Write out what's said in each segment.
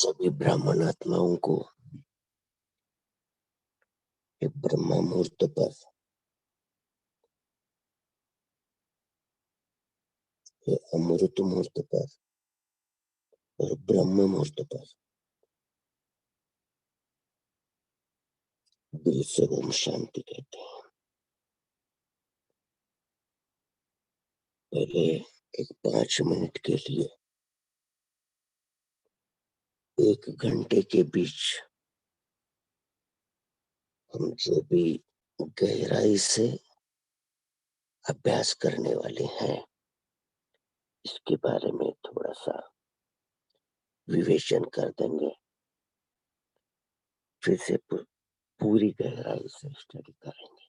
सभी ब्राह्मण आत्माओं को एक ब्रह्म मुहूर्त पर, अमृत मुहूर्त पर और ब्रह्म मुहूर्त पर दिल से ओम शांति कहते हैं। पहले एक 5 मिनट के लिए 1 घंटे के बीच हम जो भी गहराई से अभ्यास करने वाले हैं, इसके बारे में थोड़ा सा विवेचन कर देंगे। फिर से पूरी गहराई से स्टडी करेंगे।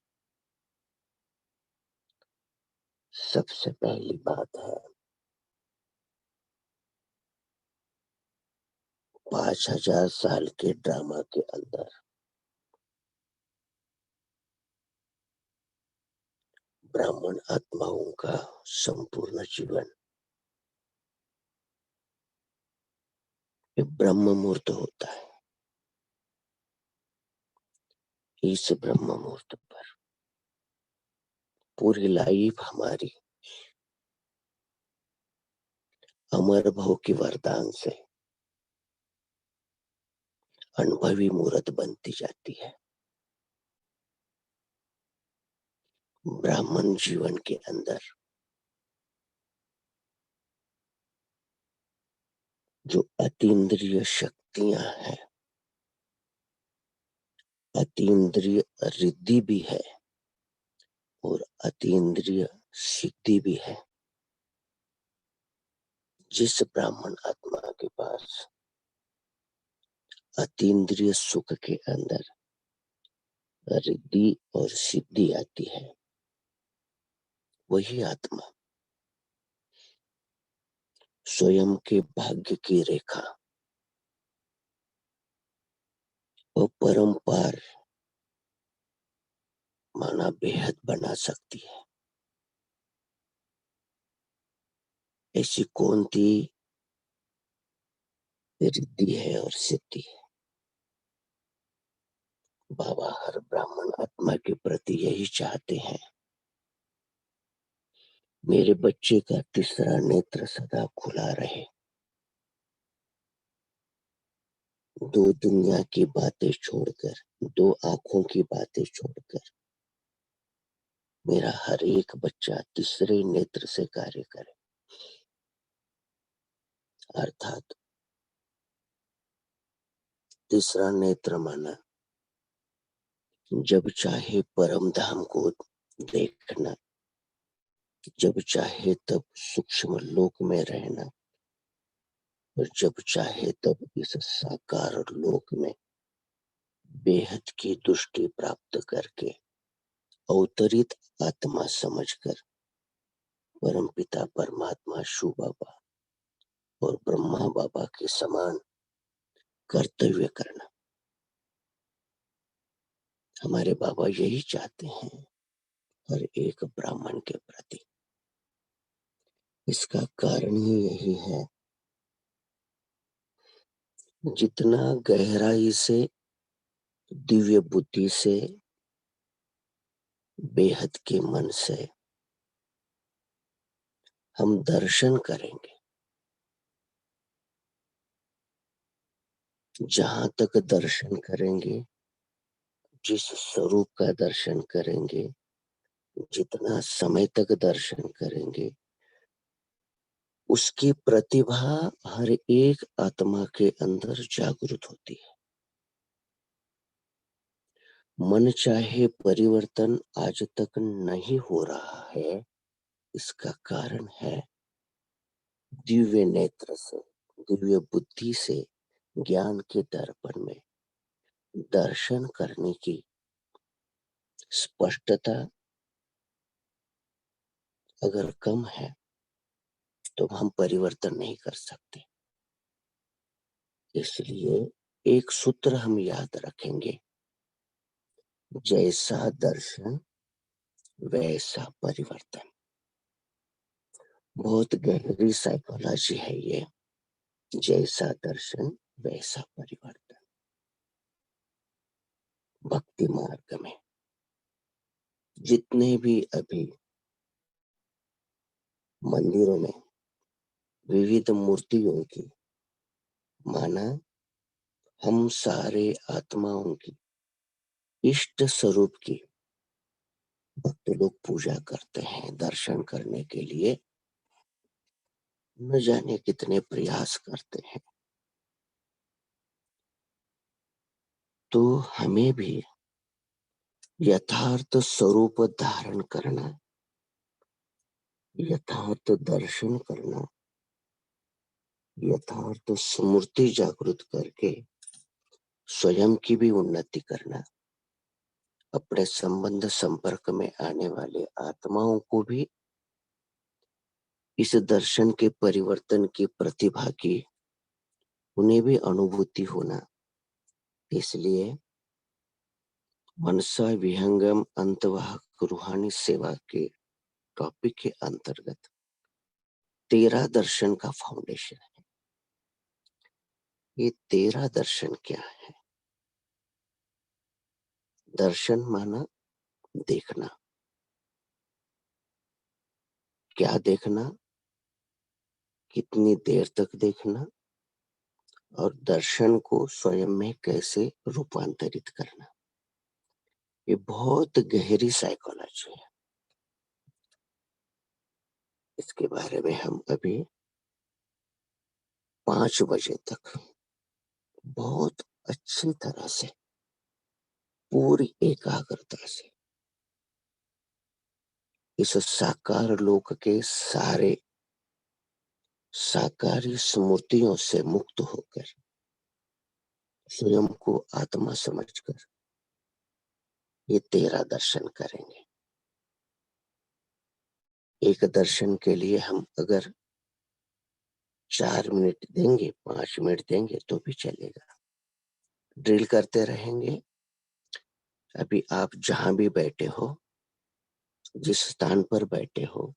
सबसे पहली बात है 5000 साल के ड्रामा के अंदर ब्राह्मण आत्माओं का संपूर्ण जीवन एक ब्रह्म मुहूर्त होता है। इस ब्रह्म मुहूर्त पर पूरी लाइफ हमारी अमर भव की वरदान से अनुभवी मूर्त बनती जाती है। ब्राह्मण जीवन के अंदर जो अतीन्द्रिय शक्तियां हैं, अतीन्द्रिय रिद्धि भी है और अतीन्द्रिय सिद्धि भी है। जिस ब्राह्मण आत्मा के पास अतीन्द्रिय सुख के अंदर रिद्धि और सिद्धि आती है, वही आत्मा स्वयं के भाग्य की रेखा और परंपार माना बेहद बना सकती है। ऐसी कौन सी रिद्धि है और सिद्धि है? बाबा हर ब्राह्मण आत्मा के प्रति यही चाहते हैं, मेरे बच्चे का तीसरा नेत्र सदा खुला रहे। दो दुनिया की बातें छोड़कर, दो आंखों की बातें छोड़कर मेरा हर एक बच्चा तीसरे नेत्र से कार्य करे। अर्थात तीसरा नेत्र माना जब चाहे परम धाम को देखना, जब चाहे तब सूक्ष्म लोक में रहना और जब चाहे तब इस साकार लोक में बेहद की दृष्टि प्राप्त करके अवतरित आत्मा समझकर परमपिता परमात्मा शिव बाबा और ब्रह्मा बाबा के समान कर्तव्य करना। हमारे बाबा यही चाहते हैं हर एक ब्राह्मण के प्रति। इसका कारण ही यही है, जितना गहराई से दिव्य बुद्धि से बेहद के मन से हम दर्शन करेंगे, जहां तक दर्शन करेंगे, जिस स्वरूप का दर्शन करेंगे, जितना समय तक दर्शन करेंगे, उसकी प्रतिभा हर एक आत्मा के अंदर जागृत होती है। मन चाहे परिवर्तन आज तक नहीं हो रहा है, इसका कारण है दिव्य नेत्र से, दिव्य बुद्धि से ज्ञान के दर्पण में दर्शन करने की स्पष्टता अगर कम है तो हम परिवर्तन नहीं कर सकते। इसलिए एक सूत्र हम याद रखेंगे, जैसा दर्शन वैसा परिवर्तन। बहुत गहरी साइकोलॉजी है ये। जैसा दर्शन वैसा परिवर्तन भक्ति मार्ग में जितने भी अभी मंदिरों में विविध मूर्तियों की माना हम सारे आत्माओं की इष्ट स्वरूप की भक्त लोग पूजा करते हैं, दर्शन करने के लिए न जाने कितने प्रयास करते हैं। तो हमें भी यथार्थ स्वरूप धारण करना, यथार्थ दर्शन करना, यथार्थ स्मृति जागृत करके स्वयं की भी उन्नति करना, अपने संबंध संपर्क में आने वाले आत्माओं को भी इस दर्शन के परिवर्तन की प्रतिभा की उन्हें भी अनुभूति होना। इसलिए मनसा विहंगम अंतवाहक रूहानी सेवा के टॉपिक के अंतर्गत 13 दर्शन का फाउंडेशन है। ये 13 दर्शन क्या है? दर्शन माना देखना। क्या देखना? कितनी देर तक देखना? और दर्शन को स्वयं में कैसे रूपांतरित करना? ये बहुत गहरी साइकोलॉजी है। इसके बारे में हम अभी 5 बजे तक बहुत अच्छी तरह से पूरी एकाग्रता से इस साकार लोक के सारे साकारी स्मृतियों से मुक्त होकर स्वयं को आत्मा समझकर ये 13 दर्शन करेंगे। एक दर्शन के लिए हम अगर 4 मिनट देंगे, 5 मिनट देंगे तो भी चलेगा। ड्रिल करते रहेंगे। अभी आप जहां भी बैठे हो, जिस स्थान पर बैठे हो,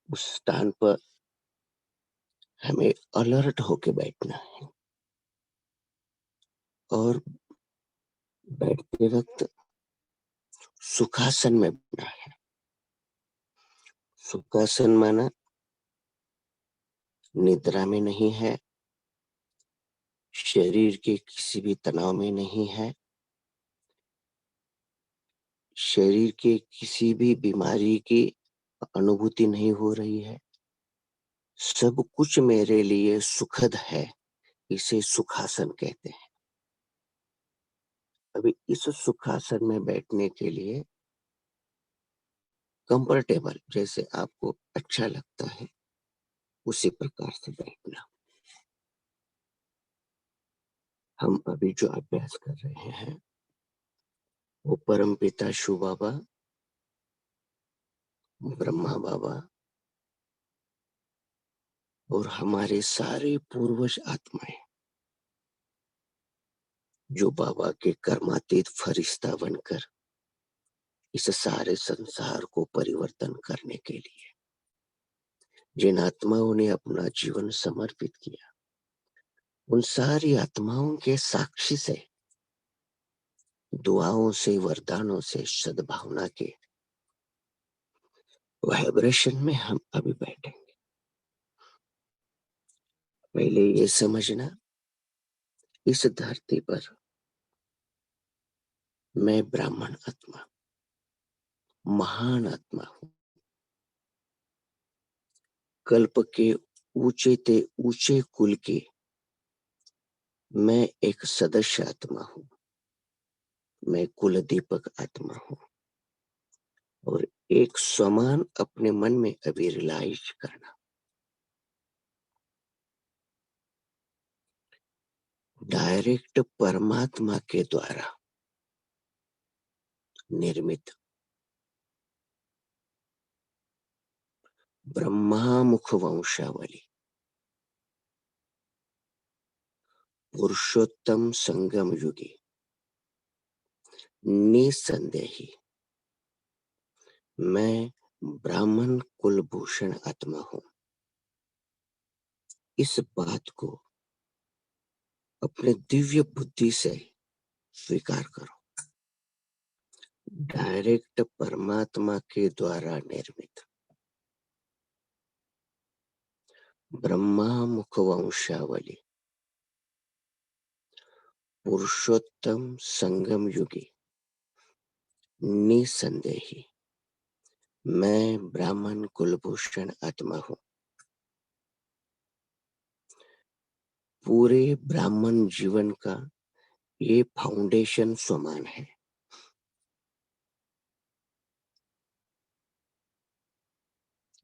उस स्थान पर हमें अलर्ट होके बैठना है और बैठते वक्त सुखासन में बैठना है। सुखासन माना निद्रा में नहीं है, शरीर के किसी भी तनाव में नहीं है, शरीर के किसी भी बीमारी की अनुभूति नहीं हो रही है। सब कुछ मेरे लिए सुखद है, इसे सुखासन कहते हैं। अभी इस सुखासन में बैठने के लिए कंफर्टेबल जैसे आपको अच्छा लगता है उसी प्रकार से बैठना। हम अभी जो अभ्यास कर रहे हैं वो परमपिता शिव बाबा, ब्रह्मा बाबा और हमारे सारे पूर्वज आत्माएं जो बाबा के कर्मातीत फरिश्ता बनकर इस सारे संसार को परिवर्तन करने के लिए जिन आत्माओं ने अपना जीवन समर्पित किया, उन सारी आत्माओं के साक्षी से, दुआओं से, वरदानों से, सद्भावना के वाइब्रेशन में हम अभी बैठेंगे। पहले ये समझना, इस धरती पर मैं ब्राह्मण आत्मा, महान आत्मा हूं। कल्प के ऊंचे ते ऊंचे कुल की मैं एक सदस्य आत्मा हूं। मैं कुल दीपक आत्मा हूं और एक समान अपने मन में अभी रियलाइज करना। डायरेक्ट परमात्मा के द्वारा निर्मित ब्रह्मा मुख वंशावली पुरुषोत्तम संगम युगी निसंदेही मैं ब्राह्मण कुलभूषण आत्मा हूं। इस बात को अपने दिव्य बुद्धि से स्वीकार करो। डायरेक्ट परमात्मा के द्वारा निर्मित ब्रह्मा मुख वंशावली पुरुषोत्तम संगम युगी निसंदेही मैं ब्राह्मण कुलभूषण आत्मा हूँ। पूरे ब्राह्मण जीवन का ये फाउंडेशन समान है।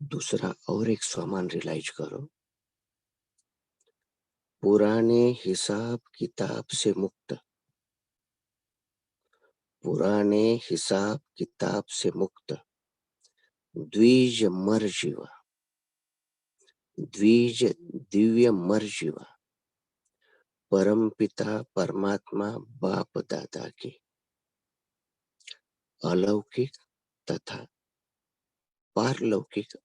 दूसरा और एक समान रियलाइज करो, पुराने हिसाब किताब से मुक्त, पुराने हिसाब किताब से मुक्त द्विज मर जीवा, द्विज दिव्य मर जीवा परम पिता परमात्मा बाप दादा की अलौकिक तथा पारलौकिक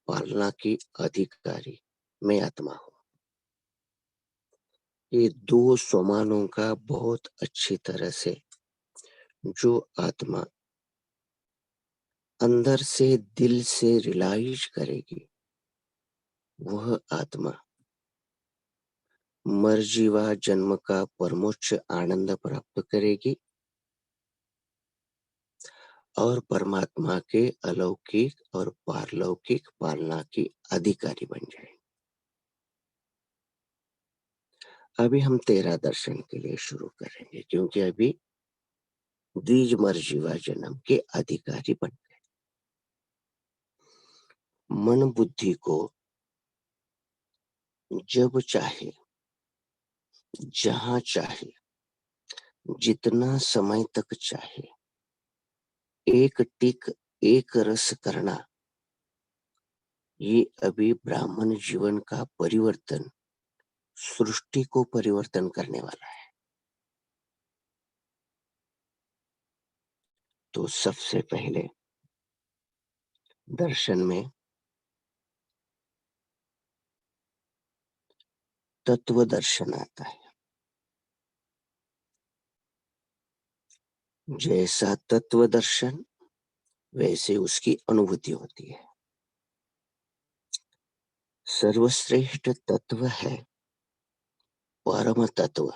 पालना की अधिकारी मैं आत्मा हूँ। ये दो सोमानों का बहुत अच्छी तरह से जो आत्मा अंदर से दिल से रियलाइज करेगी, वह आत्मा मरजीवा जन्म का परमोच्च आनंद प्राप्त करेगी और परमात्मा के अलौकिक और पारलौकिक पालना की अधिकारी बन जाएगी। अभी हम 13 दर्शन के लिए शुरू करेंगे, क्योंकि अभी द्विज मरजीवा जन्म के अधिकारी बन गए। मन बुद्धि को जब चाहे, जहां चाहे, जितना समय तक चाहे एक टिक एक रस करना, ये अभी ब्राह्मण जीवन का परिवर्तन, सृष्टि को परिवर्तन करने वाला है। तो सबसे पहले दर्शन में तत्व दर्शन आता है। जैसा तत्व दर्शन वैसे उसकी अनुभूति होती है। सर्वश्रेष्ठ तत्व है परम तत्व।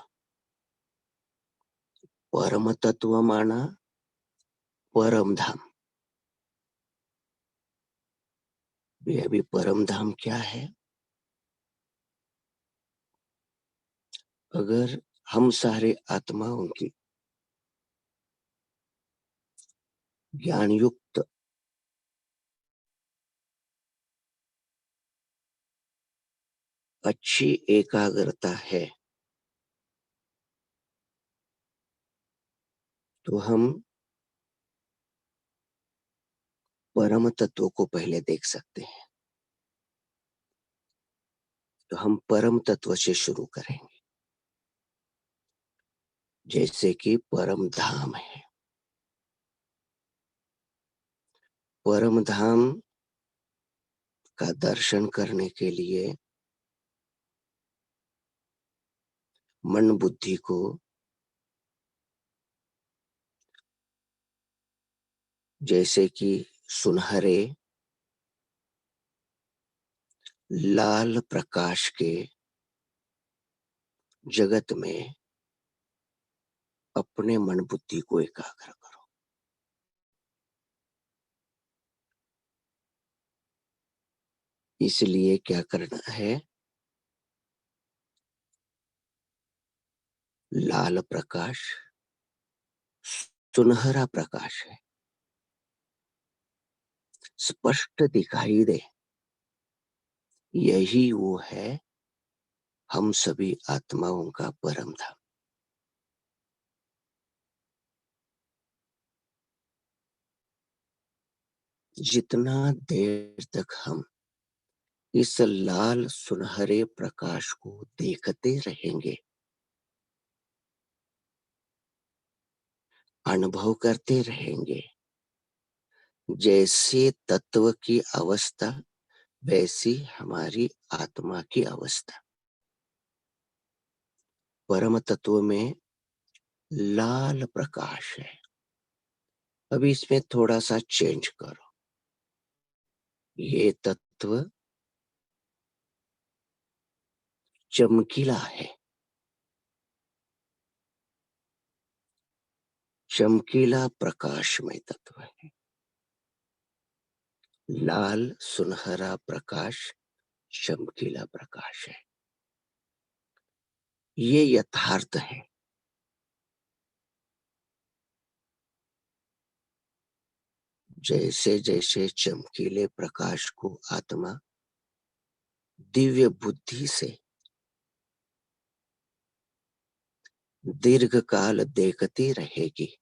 परम तत्व माना परम धाम। अभी परम धाम क्या है? अगर हम सारे आत्माओं की ज्ञान युक्त अच्छी एकाग्रता है, तो हम परम तत्व को पहले देख सकते हैं। तो हम परम तत्व से शुरू करेंगे। जैसे कि परम धाम है। परम धाम का दर्शन करने के लिए मन बुद्धि को जैसे कि सुनहरे लाल प्रकाश के जगत में अपने मन बुद्धि को एकाग्र करो। इसलिए क्या करना है? लाल प्रकाश सुनहरा प्रकाश है, स्पष्ट दिखाई दे। यही वो है हम सभी आत्माओं का परम धाम। जितना देर तक हम इस लाल सुनहरे प्रकाश को देखते रहेंगे, अनुभव करते रहेंगे, जैसे तत्व की अवस्था वैसी हमारी आत्मा की अवस्था। परम तत्व में लाल प्रकाश है। अभी इसमें थोड़ा-सा चेंज करो। ये तत्व चमकीला है। चमकीला प्रकाशमय तत्व है। लाल सुनहरा प्रकाश चमकीला प्रकाश है। ये यथार्थ है। जैसे-जैसे चमकीले प्रकाश को आत्मा दिव्य बुद्धि से दीर्घ काल देखती रहेगी,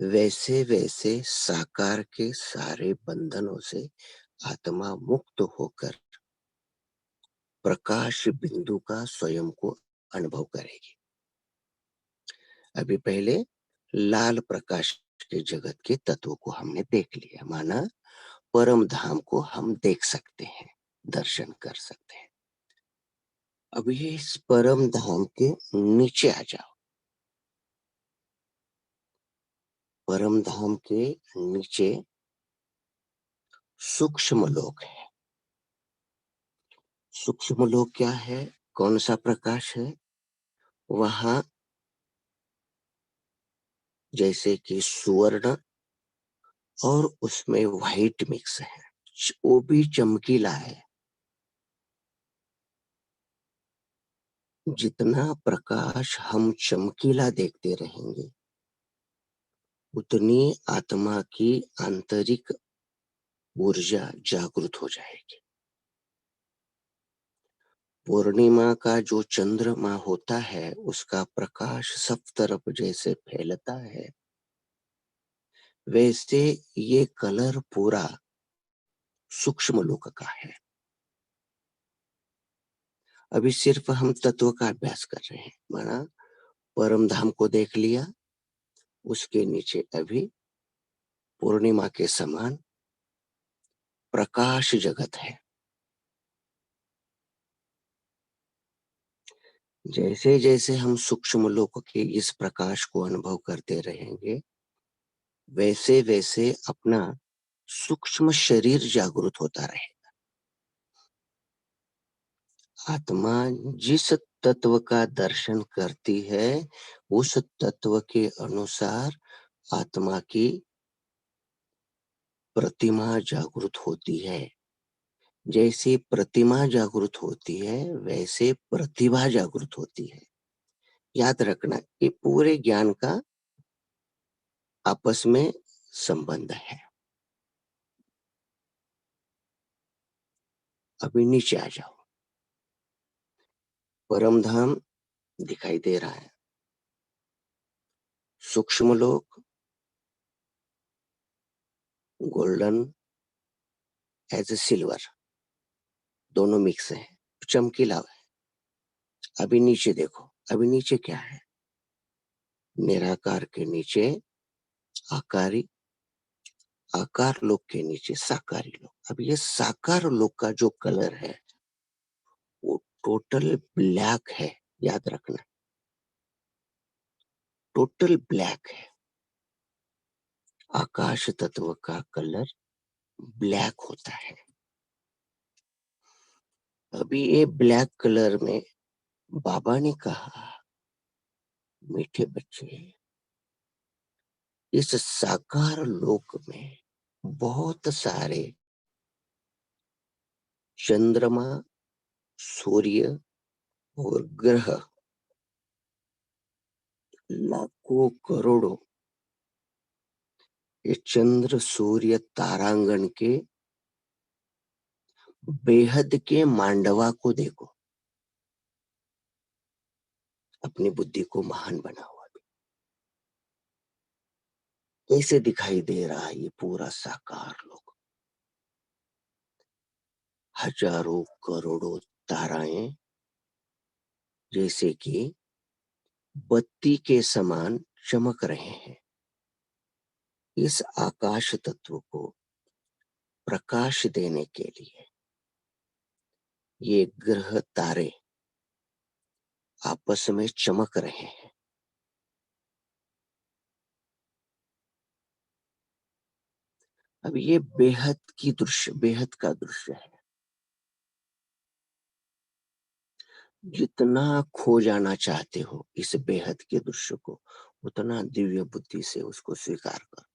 वैसे-वैसे साकार के सारे बंधनों से आत्मा मुक्त होकर प्रकाश बिंदु का स्वयं को अनुभव करेगी। अभी पहले लाल प्रकाश के जगत के तत्व को हमने देख लिया, माना परम धाम को हम देख सकते हैं, दर्शन कर सकते हैं। अब ये इस परम धाम के नीचे आ जाओ। परम धाम के नीचे सूक्ष्म लोक है। सूक्ष्म लोक क्या है? कौन सा प्रकाश है? वहां जैसे कि सुवर्ण और उसमें व्हाइट मिक्स है, वो भी चमकीला है। जितना प्रकाश हम चमकीला देखते रहेंगे, उतनी आत्मा की आंतरिक ऊर्जा जागृत हो जाएगी। पूर्णिमा का जो चंद्रमा होता है, उसका प्रकाश सब तरफ जैसे फैलता है, वैसे ये कलर पूरा सूक्ष्म लोक का है। अभी सिर्फ हम तत्व का अभ्यास कर रहे हैं, माना परम धाम को देख लिया, उसके नीचे अभी पूर्णिमा के समान प्रकाश जगत है। जैसे जैसे हम सूक्ष्म लोक के इस प्रकाश को अनुभव करते रहेंगे, वैसे वैसे अपना सूक्ष्म शरीर जागृत होता रहे। आत्मा जिस तत्व का दर्शन करती है, उस तत्व के अनुसार आत्मा की प्रतिमा जागृत होती है। जैसे प्रतिमा जागृत होती है, वैसे प्रतिभा जागृत होती है। याद रखना, ये पूरे ज्ञान का आपस में संबंध है। अभी नीचे आ जाओ। परम धाम दिखाई दे रहा है। सूक्ष्म लोक गोल्डन एज ए सिल्वर, दोनों मिक्स है, चमकीला है। अभी नीचे देखो, अभी नीचे क्या है? निराकार के नीचे आकारी, आकार लोक के नीचे साकारी लोक। अब ये साकार लोक का जो कलर है, वो टोटल ब्लैक है। याद रखना, टोटल ब्लैक है। आकाश तत्व का कलर ब्लैक होता है। अभी ये ब्लैक कलर में बाबा ने कहा, मीठे बच्चे, इस साकार लोक में बहुत सारे चंद्रमा, सूर्य और ग्रह, लाखों करोड़ों, ये चंद्र सूर्य तारांगण के बेहद के मांडवा को देखो। अपनी बुद्धि को महान बनाओ। अभी कैसे दिखाई दे रहा है ये पूरा साकार लोक? हजारों करोड़ों ताराएं जैसे कि बत्ती के समान चमक रहे हैं। इस आकाश तत्व को प्रकाश देने के लिए ये ग्रह तारे आपस में चमक रहे हैं। अब ये बेहद का दृश्य है। जितना खो जाना चाहते हो इस बेहद के दृश्य को, उतना दिव्य बुद्धि से उसको स्वीकार करो।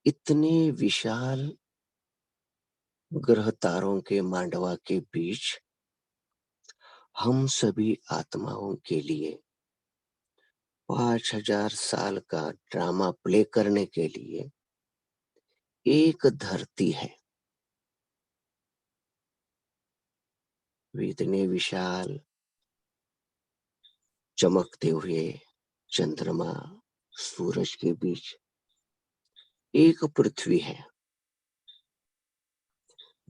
इतने विशाल ग्रह तारों के मांडवा के बीच हम सभी आत्माओं के लिए 5000 साल का ड्रामा प्ले करने के लिए एक धरती है। वे इतने विशाल चमकते हुए चंद्रमा, सूरज के बीच एक पृथ्वी है।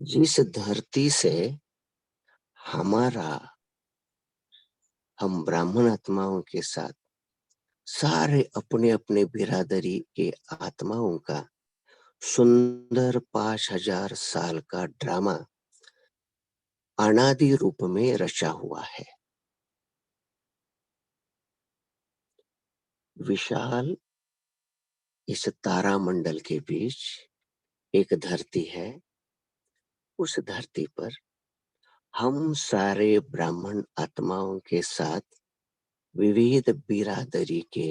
जिस धरती से हमारा हम ब्राह्मण आत्माओं के साथ सारे अपने अपने बिरादरी के आत्माओं का सुंदर 5000 साल का ड्रामा अनादि रूप में रचा हुआ है। विशाल इस तारामंडल के बीच एक धरती है। उस धरती पर हम सारे ब्राह्मण आत्माओं के साथ विविध बिरादरी के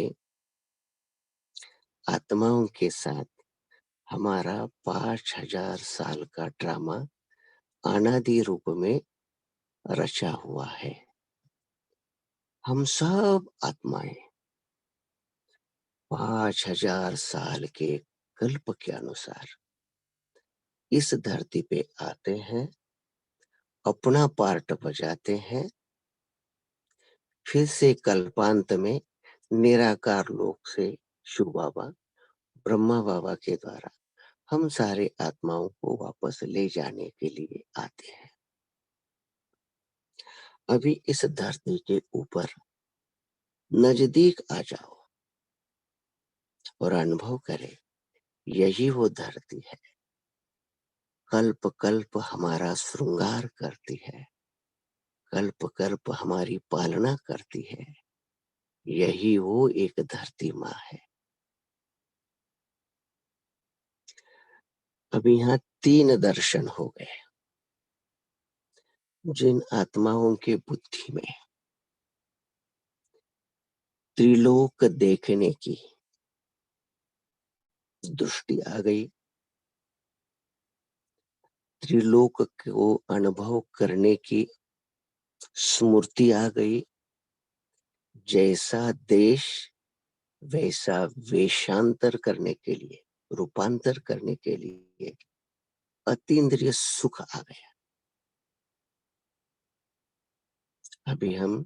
आत्माओं के साथ हमारा 5000 साल का ड्रामा अनादि रूप में रचा हुआ है। हम सब आत्माएं 5000 साल के कल्प के अनुसार इस धरती पे आते हैं, अपना पार्ट बजाते हैं, फिर से कल्पांत में निराकार लोक से शिव बाबा, ब्रह्मा बाबा के द्वारा हम सारे आत्माओं को वापस ले जाने के लिए आते हैं। अभी इस धरती के ऊपर नजदीक आ जाओ और अनुभव करें, यही वो धरती है। कल्प कल्प हमारा श्रृंगार करती है, कल्प कल्प हमारी पालना करती है। यही वो एक धरती माँ है। अभी यहाँ 3 दर्शन हो गए। जिन आत्माओं के बुद्धि में त्रिलोक देखने की दृष्टि आ गई, त्रिलोक को अनुभव करने की स्मृति आ गई, जैसा देश वैसा वेशांतर करने के लिए, रूपांतर करने के लिए अतीन्द्रिय सुख आ गया। अभी हम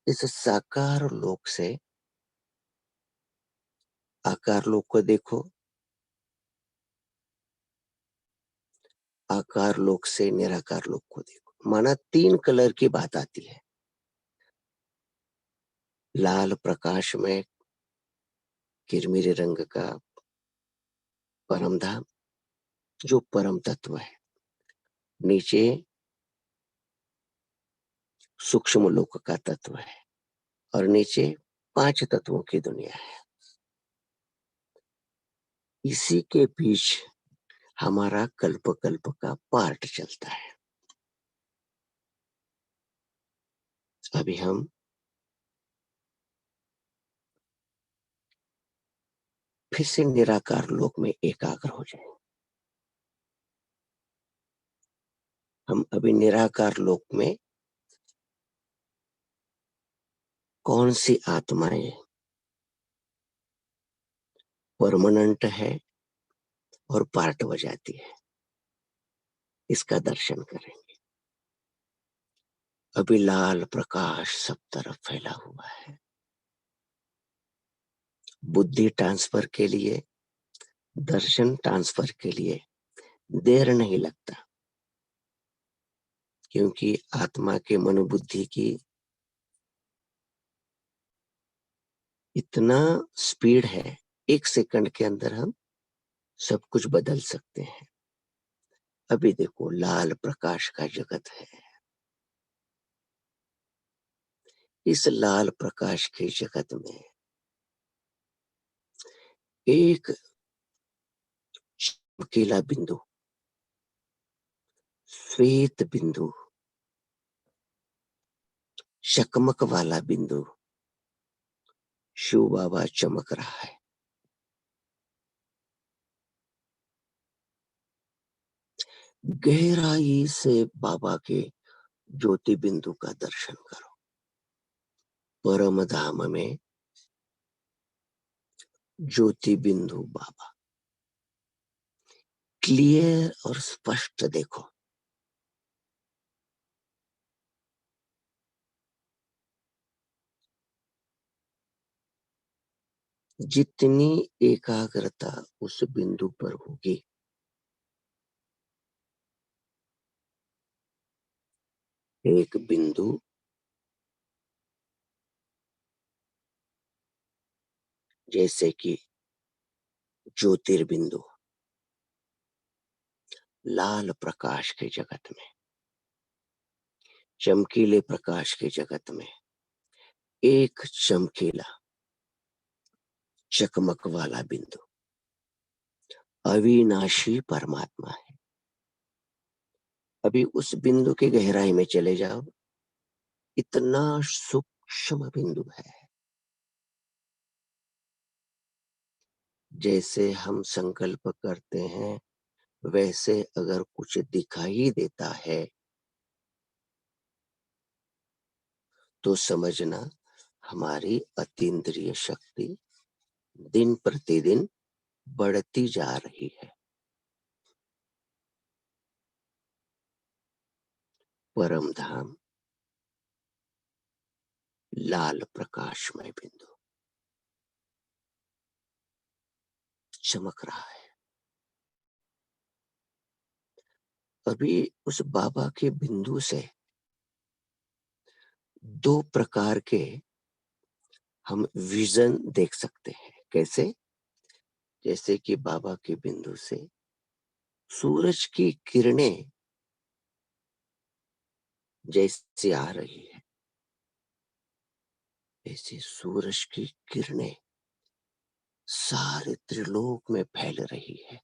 इस साकार लोक से आकार लोक को देखो, आकार लोक से निराकार लोक को देखो। माना 3 कलर की बात आती है। लाल प्रकाश में किरमिरे रंग का परम धाम जो परम तत्व है, नीचे सूक्ष्म लोक का तत्व है और नीचे 5 तत्वों की दुनिया है। इसी के बीच हमारा कल्प कल्प का पार्ट चलता है। अभी हम फिर से निराकार लोक में एकाग्र हो जाए। हम अभी निराकार लोक में कौन सी आत्माएं परमानेंट है और पार्ट बजाती है, इसका दर्शन करेंगे। अभी लाल प्रकाश सब तरफ फैला हुआ है। बुद्धि ट्रांसफर के लिए, दर्शन ट्रांसफर के लिए देर नहीं लगता, क्योंकि आत्मा के मनोबुद्धि की इतना स्पीड है, 1 सेकंड के अंदर हम सब कुछ बदल सकते हैं। अभी देखो लाल प्रकाश का जगत है। इस लाल प्रकाश के जगत में एक चमकीला बिंदु, श्वेत बिंदु, चकमक वाला बिंदु शिव बाबा चमक रहा है। गहराई से बाबा के ज्योति बिंदु का दर्शन करो। परम धाम में ज्योति बिंदु बाबा क्लियर और स्पष्ट देखो। जितनी एकाग्रता उस बिंदु पर होगी, एक बिंदु जैसे कि ज्योतिर्बिंदु लाल प्रकाश के जगत में, चमकीले प्रकाश के जगत में एक चमकीला चकमक वाला बिंदु अविनाशी परमात्मा है। अभी उस बिंदु की गहराई में चले जाओ। इतना सूक्ष्म बिंदु है, जैसे हम संकल्प करते हैं वैसे अगर कुछ दिखाई देता है तो समझना हमारी अतीन्द्रिय शक्ति दिन प्रतिदिन बढ़ती जा रही है। परम धाम लाल प्रकाशमय बिंदु चमक रहा है। अभी उस बाबा के बिंदु से दो प्रकार के हम विजन देख सकते हैं। कैसे? जैसे कि बाबा के बिंदु से सूरज की किरणें जैसी आ रही है, ऐसी सूरज की किरणें सारे त्रिलोक में फैल रही है।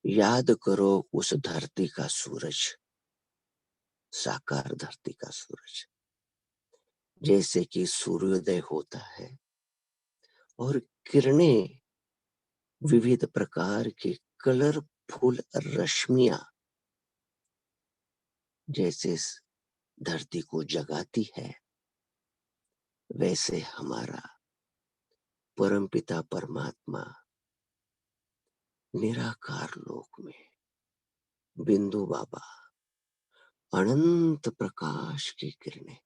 याद करो उस धरती का सूरज, साकार धरती का सूरज, जैसे कि सूर्योदय होता है और किरणें विविध प्रकार की कलरफुल रश्मियां जैसे धरती को जगाती है, वैसे हमारा परमपिता परमात्मा निराकार लोक में बिंदु बाबा अनंत प्रकाश की किरणें,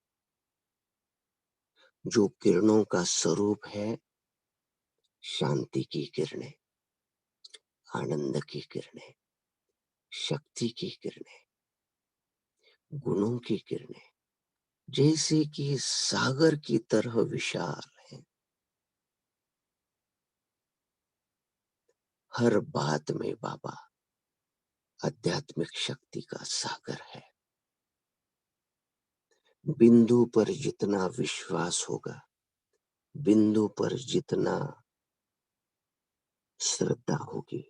जो किरणों का स्वरूप है शांति की किरणें, आनंद की किरणें, शक्ति की किरणें, गुणों की किरणें, जैसे कि सागर की तरह विशाल है। हर बात में बाबा आध्यात्मिक शक्ति का सागर है। बिंदु पर जितना विश्वास होगा, बिंदु पर जितना श्रद्धा होगी,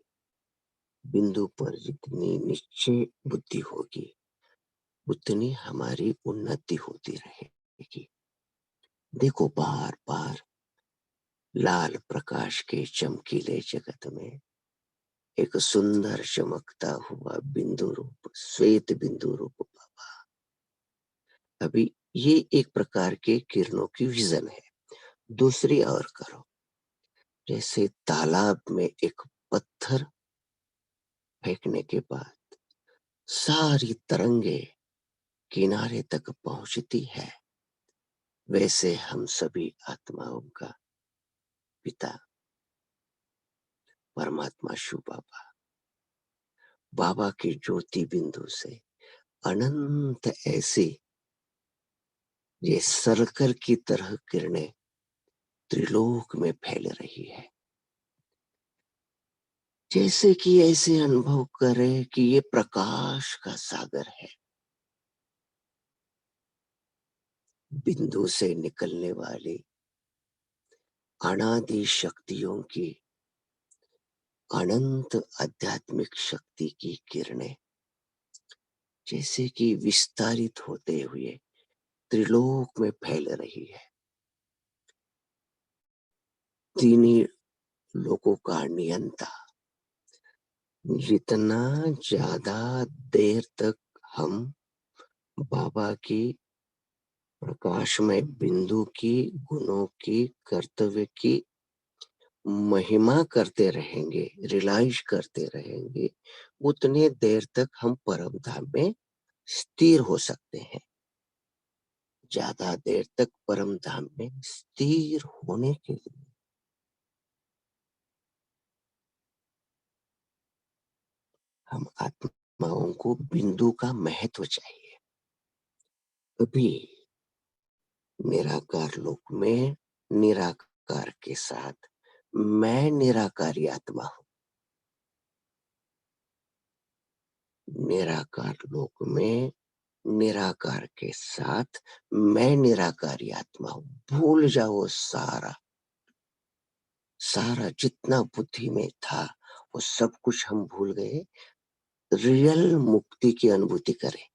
बिंदु पर जितनी निश्चय बुद्धि होगी, उतनी हमारी उन्नति होती रहेगी। देखो बार बार लाल प्रकाश के चमकीले जगत में एक सुंदर चमकता हुआ बिंदु रूप, श्वेत बिंदु रूप बाबा। अभी ये एक प्रकार के किरणों की विजन है। दूसरी और करो, जैसे तालाब में एक पत्थर फेंकने के बाद सारी तरंगे किनारे तक पहुंचती है, वैसे हम सभी आत्माओं का पिता परमात्मा शिव बाबा, बाबा के ज्योति बिंदु से अनंत ऐसी ये सर्कल की तरह किरणें त्रिलोक में फैल रही है। जैसे कि ऐसे अनुभव करें कि ये प्रकाश का सागर है। बिंदु से निकलने वाली अनादि शक्तियों की अनंत आध्यात्मिक शक्ति की किरणें जैसे कि विस्तारित होते हुए त्रिलोक में फैल रही है। तीन ही लोगों का नियंता। जितना ज्यादा देर तक हम बाबा की प्रकाशमय बिंदु की गुणों की कर्तव्य की महिमा करते रहेंगे, रियलाइज करते रहेंगे, उतने देर तक हम परम धाम में स्थिर हो सकते हैं। ज्यादा देर तक परम धाम में स्थिर होने के लिए हम आत्माओं को बिंदु का महत्व चाहिए। अभी निराकार लोक में निराकार के साथ मैं निराकारी आत्मा हूं। निराकार लोक में निराकार के साथ मैं निराकारी आत्मा हूं। भूल जाओ सारा सारा जितना बुद्धि में था वो सब कुछ हम भूल गए। रियल मुक्ति की अनुभूति करें।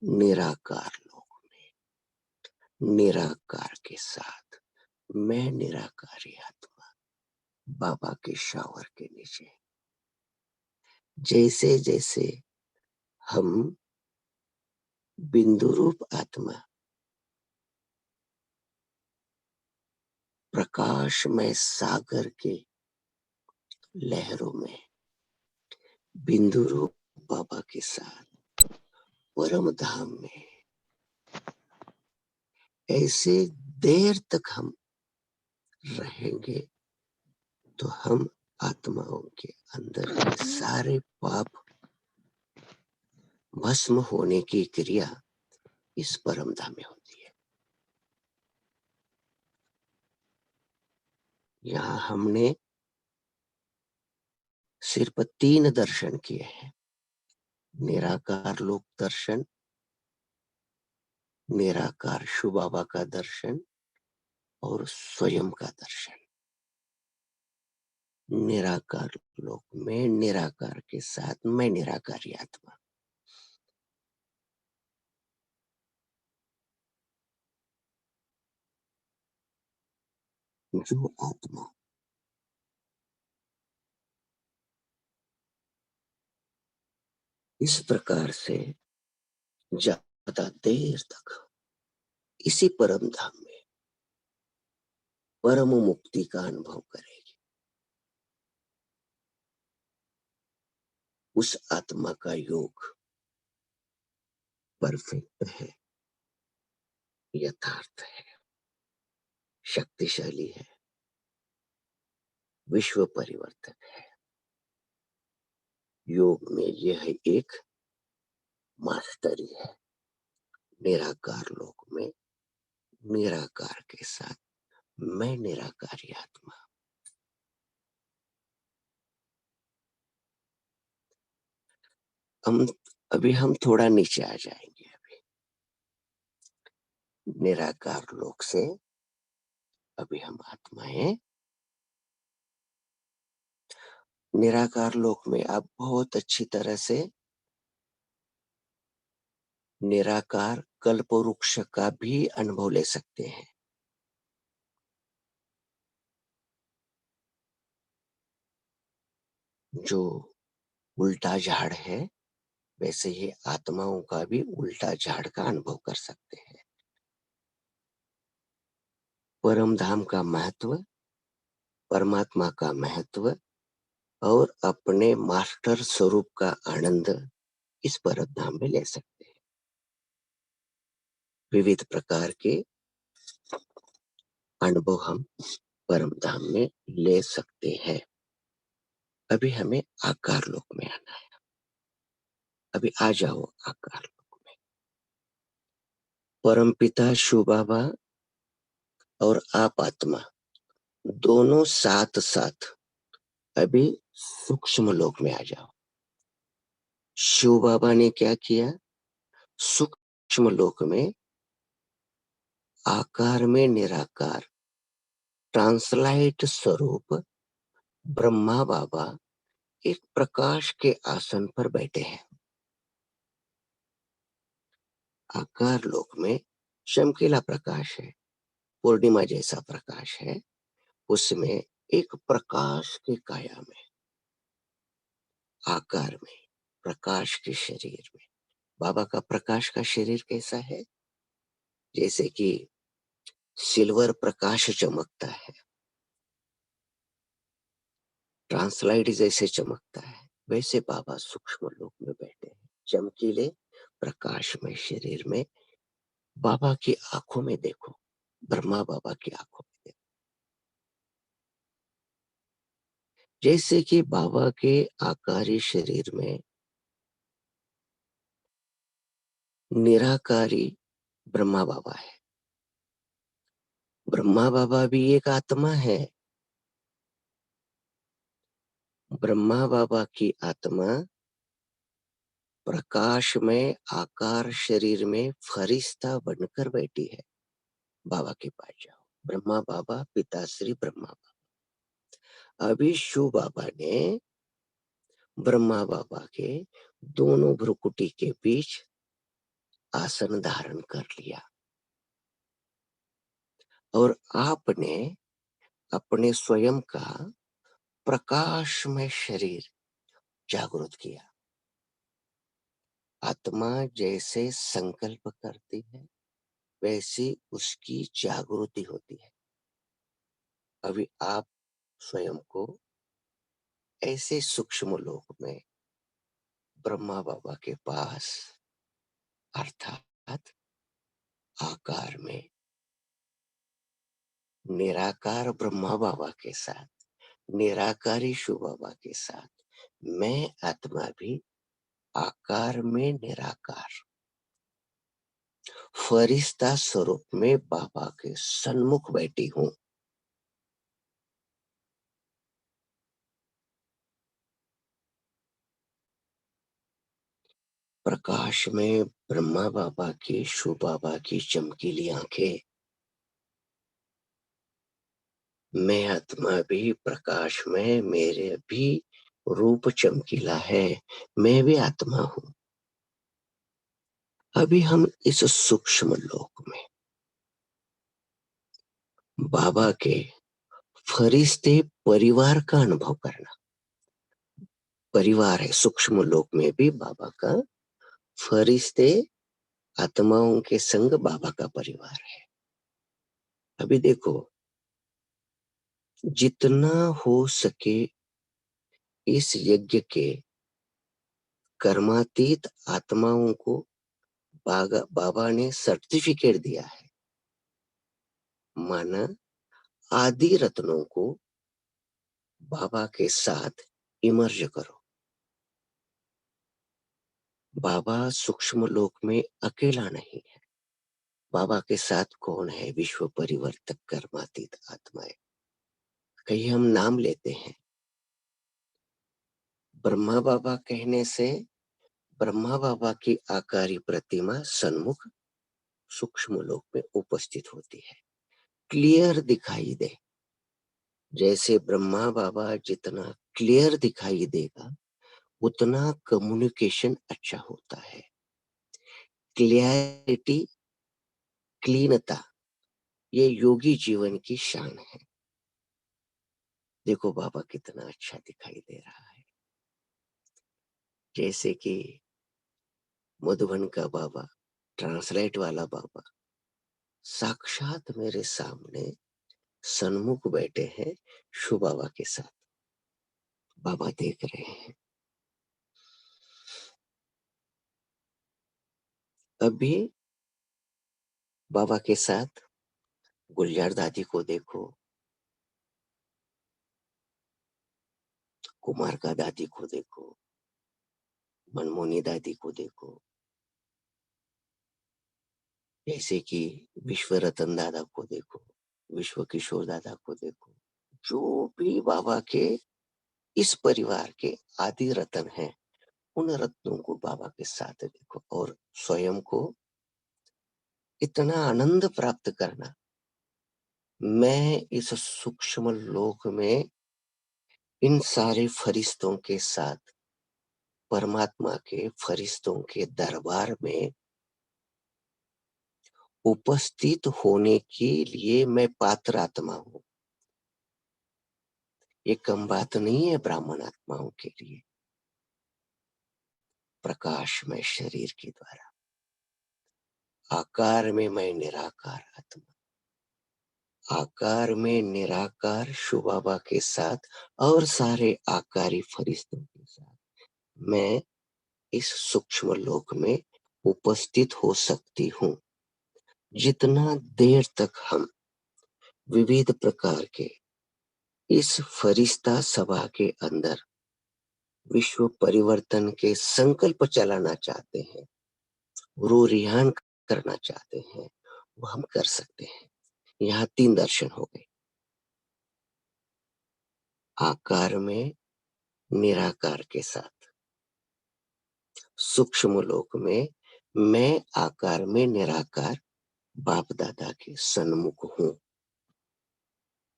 निराकार लोक में निराकार के साथ मैं निराकारी आत्मा बाबा के शावर के नीचे जैसे जैसे हम बिंदु रूप आत्मा प्रकाशमय सागर के लहरों में बिंदु रूप बाबा के साथ परम धाम में ऐसे देर तक हम रहेंगे तो हम आत्माओं के अंदर के सारे पाप भस्म होने की क्रिया इस परम धाम में होती है। यहाँ हमने सिर्फ 3 दर्शन किए हैं। निराकार लोक दर्शन, निराकार शिव बाबा का दर्शन और स्वयं का दर्शन। निराकार लोक में निराकार के साथ मैं निराकारी आत्मा। जो आत्मा इस प्रकार से ज्यादा देर तक इसी परम धाम में परम मुक्ति का अनुभव करेगी, उस आत्मा का योग परफेक्ट है, यथार्थ है, शक्तिशाली है, विश्व परिवर्तक है। योग में यह एक मास्टरी है। निराकार लोक में निराकार के साथ मैं निराकारी आत्मा। हम हम थोड़ा नीचे आ जाएंगे। अभी निराकार लोक से अभी हम आत्माएं निराकार लोक में आप बहुत अच्छी तरह से निराकार कल्प वृक्ष का भी अनुभव ले सकते हैं। जो उल्टा झाड़ है वैसे ही आत्माओं का भी उल्टा झाड़ का अनुभव कर सकते हैं। परम धाम का महत्व, परमात्मा का महत्व और अपने मास्टर स्वरूप का आनंद इस परम धाम में ले सकते हैं। विविध प्रकार के अनुभव हम परम धाम में ले सकते हैं। अभी हमें आकार लोक में आना है। अभी आ जाओ आकार लोक में। परम पिता शिव बाबा और आप आत्मा दोनों साथ-साथ अभी सूक्ष्म लोक में आ जाओ। शिव बाबा ने क्या किया? सूक्ष्म लोक में आकार में निराकार ट्रांसलाइट स्वरूप ब्रह्मा बाबा एक प्रकाश के आसन पर बैठे हैं। आकार लोक में चमकीला प्रकाश है, पूर्णिमा जैसा प्रकाश है। उसमें एक प्रकाश के काया में, आकार में, प्रकाश के शरीर में। बाबा का प्रकाश का शरीर कैसा है? जैसे कि सिल्वर प्रकाश चमकता है, ट्रांसलाइट जैसे चमकता है, वैसे बाबा सूक्ष्म लोक में बैठे हैं, चमकीले प्रकाश में शरीर में। बाबा की आंखों में देखो, ब्रह्मा बाबा की आंखों में देखो, जैसे कि बाबा के आकारी शरीर में निराकारी ब्रह्मा बाबा है। ब्रह्मा बाबा भी एक आत्मा है। ब्रह्मा बाबा की आत्मा प्रकाश में आकार शरीर में फरिश्ता बनकर बैठी है। बाबा के पास जाओ, ब्रह्मा बाबा, पिताश्री ब्रह्मा बाबा। अभी शिव बाबा ने ब्रह्मा बाबा के दोनों भ्रुकुटी के बीच आसन धारण कर लिया और आपने अपने स्वयं का प्रकाशमय शरीर जागृत किया। आत्मा जैसे संकल्प करती है वैसी उसकी जागृति होती है। अभी आप स्वयं को ऐसे सूक्ष्म लोक में ब्रह्मा बाबा के पास अर्थात आकार में निराकार ब्रह्मा बाबा के साथ, निराकारी शिव बाबा के साथ, मैं आत्मा भी आकार में निराकार फरिश्ता स्वरूप में बाबा के सन्मुख बैठी हूं। प्रकाश में ब्रह्मा बाबा की, शिव बाबा की चमकीली आंखें, मैं आत्मा भी प्रकाश में, मेरे भी रूप चमकीला है, मैं भी आत्मा हूं। अभी हम इस सूक्ष्म लोक में बाबा के फरिश्ते परिवार का अनुभव करना। परिवार है सूक्ष्म लोक में भी बाबा का फरिश्ते, आत्माओं के संग बाबा का परिवार है। अभी देखो, जितना हो सके इस यज्ञ के कर्मातीत आत्माओं को बाबा ने सर्टिफिकेट दिया है। माना आदि रत्नों को बाबा के साथ इमर्ज करो। बाबा सूक्ष्म लोक में अकेला नहीं है। बाबा के साथ कौन है? विश्व परिवर्तक कर्मातीत आत्माएं। कहीं हम नाम लेते हैं, ब्रह्मा बाबा कहने से ब्रह्मा बाबा की आकारी प्रतिमा सन्मुख सूक्ष्म लोक में उपस्थित होती है, क्लियर दिखाई दे। जैसे ब्रह्मा बाबा जितना क्लियर दिखाई देगा उतना कम्युनिकेशन अच्छा होता है। क्लियरिटी, क्लीनता, ये योगी जीवन की शान है। देखो बाबा कितना अच्छा दिखाई दे रहा है। जैसे कि मधुबन का बाबा, ट्रांसलेट वाला बाबा साक्षात मेरे सामने सन्मुख बैठे हैं शिव बाबा के साथ। बाबा देख रहे हैं। अभी बाबा के साथ गुलजार दादी को देखो, कुमार का दादी को देखो, मनमोनी दादी को देखो, जैसे कि विश्व रतन दादा को देखो, विश्व किशोर दादा को देखो, जो भी बाबा के इस परिवार के आदि रत्न हैं, उन रत्नों को बाबा के साथ देखो और स्वयं को इतना आनंद प्राप्त करना। मैं इस सूक्ष्म लोक में इन सारे फरिश्तों के साथ परमात्मा के फरिश्तों के दरबार में उपस्थित होने के लिए मैं पात्र आत्मा हूँ। ये कम बात नहीं है ब्राह्मण आत्माओं के लिए। प्रकाशमय शरीर के द्वारा आकार में मैं निराकार आत्मा, आकार में निराकार शिव बाबा के साथ और सारे आकारी फरिश्तों के साथ मैं इस सूक्ष्म लोक में उपस्थित हो सकती हूँ। जितना देर तक हम विविध प्रकार के इस फरिश्ता सभा के अंदर विश्व परिवर्तन के संकल्प चलाना चाहते हैं, रोरियान करना चाहते हैं, वो हम कर सकते हैं। यहाँ 3 दर्शन हो गए। आकार में निराकार के साथ, सूक्ष्म लोक में मैं आकार में निराकार बाप दादा के सन्मुख हूँ।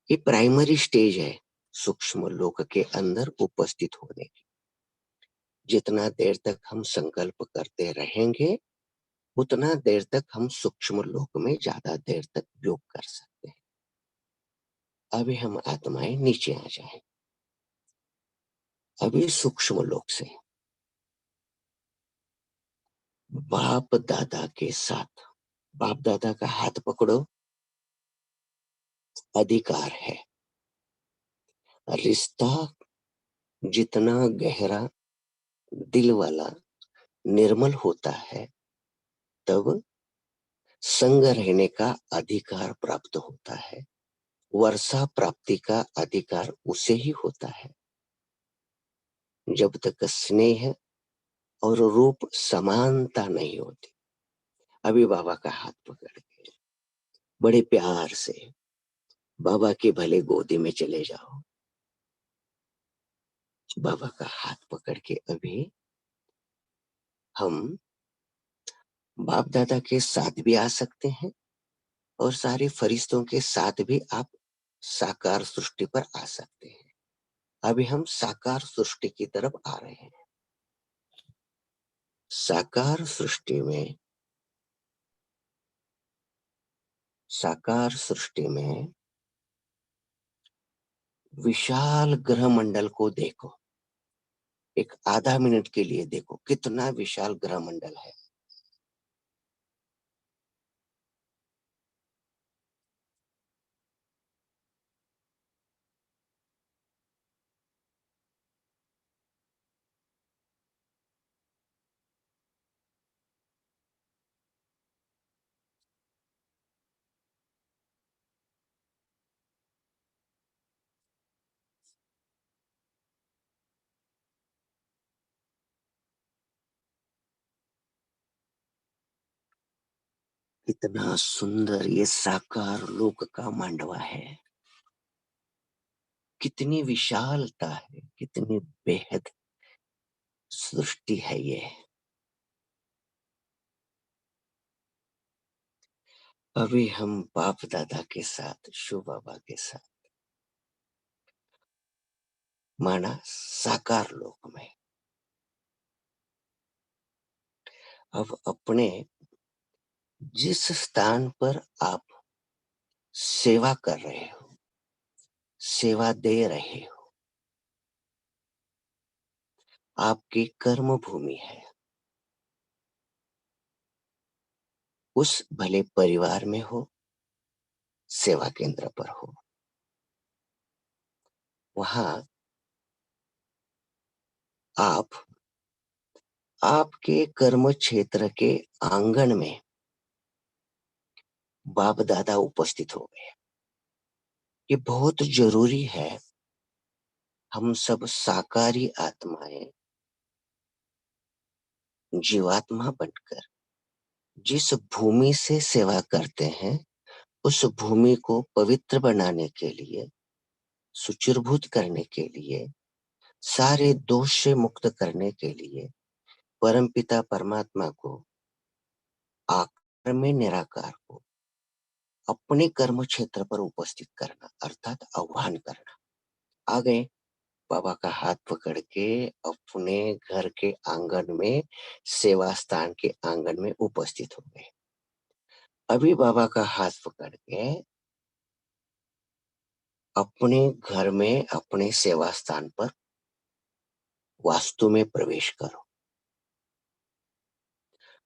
ये प्राइमरी स्टेज है सूक्ष्म लोक के अंदर उपस्थित होने की। जितना देर तक हम संकल्प करते रहेंगे, उतना देर तक हम सूक्ष्म लोक में ज्यादा देर तक योग कर सकते हैं। अभी हम आत्माएं नीचे आ जाएं। अभी सूक्ष्म लोक से बाप दादा के साथ, बाप दादा का हाथ पकड़ो, अधिकार है। रिश्ता जितना गहरा, दिल वाला, निर्मल होता है, तब संग रहने का अधिकार प्राप्त होता है। वर्षा प्राप्ति का अधिकार उसे ही होता है। जब तक स्नेह और रूप समानता नहीं होती। अभी बाबा का हाथ पकड़ के बड़े प्यार से बाबा के भले गोदी में चले जाओ। बाबा का हाथ पकड़ के अभी हम बाप दादा के साथ भी आ सकते हैं और सारे फरिश्तों के साथ भी आप साकार सृष्टि पर आ सकते हैं। अभी हम साकार सृष्टि की तरफ आ रहे हैं। साकार सृष्टि में, साकार सृष्टि में विशाल ग्रह मंडल को देखो। एक आधा मिनट के लिए देखो कितना विशाल ग्रह मंडल है। कितना सुंदर ये साकार लोक का मांडवा है। कितनी विशालता है, कितनी बेहद सृष्टि है ये। अभी हम बाप दादा के साथ, शिव बाबा के साथ माना साकार लोक में। अब अपने जिस स्थान पर आप सेवा कर रहे हो, सेवा दे रहे हो, आपकी कर्म भूमि है। उस भले परिवार में हो, सेवा केंद्र पर हो, वहां आप आपके कर्म क्षेत्र के आंगन में बाप दादा उपस्थित हो गए। ये बहुत जरूरी है। हम सब साकारी आत्माएं जीवात्मा बनकर जिस भूमि से सेवा करते हैं, उस भूमि को पवित्र बनाने के लिए सुचिरभूत करने के लिए, सारे दोष से मुक्त करने के लिए परमपिता परमात्मा को, आकार में निराकार को अपने कर्म क्षेत्र पर उपस्थित करना अर्थात आह्वान करना। आ गए, बाबा का हाथ पकड़ के अपने घर के आंगन में, सेवा स्थान के आंगन में उपस्थित हो गए। अभी बाबा का हाथ पकड़ के अपने घर में, अपने सेवा स्थान पर वास्तु में प्रवेश करो।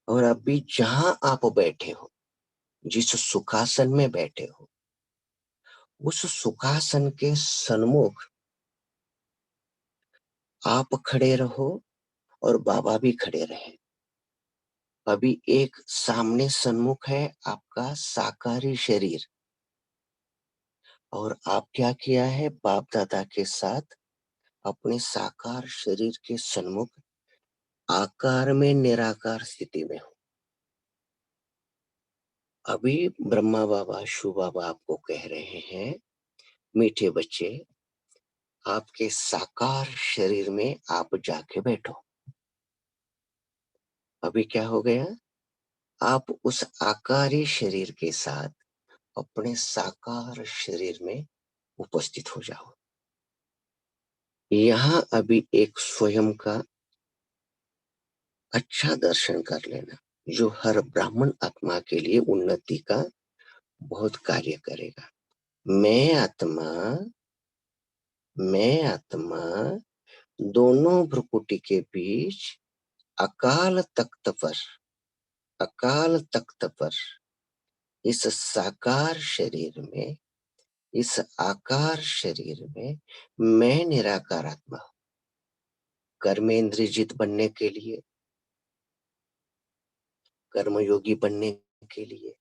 और अभी जहां आप बैठे हो, जिस सुखासन में बैठे हो, उस सुखासन के सन्मुख आप खड़े रहो और बाबा भी खड़े रहे। अभी एक सामने सन्मुख है आपका साकारी शरीर, और आप क्या किया है, बाप दादा के साथ अपने साकार शरीर के सन्मुख आकार में निराकार स्थिति में हो। अभी ब्रह्मा बाबा, शिव बाबा आपको कह रहे हैं, मीठे बच्चे, आपके साकार शरीर में आप जाके बैठो। अभी क्या हो गया, आप उस आकारी शरीर के साथ अपने साकार शरीर में उपस्थित हो जाओ। यहां अभी एक स्वयं का अच्छा दर्शन कर लेना, जो हर ब्राह्मण आत्मा के लिए उन्नति का बहुत कार्य करेगा। मैं आत्मा दोनों भ्रुकुटी के बीच अकाल तख्त पर इस साकार शरीर में, इस आकार शरीर में मैं निराकार आत्मा हूं। कर्मेंद्रजित बनने के लिए, कर्मयोगी बनने के लिए,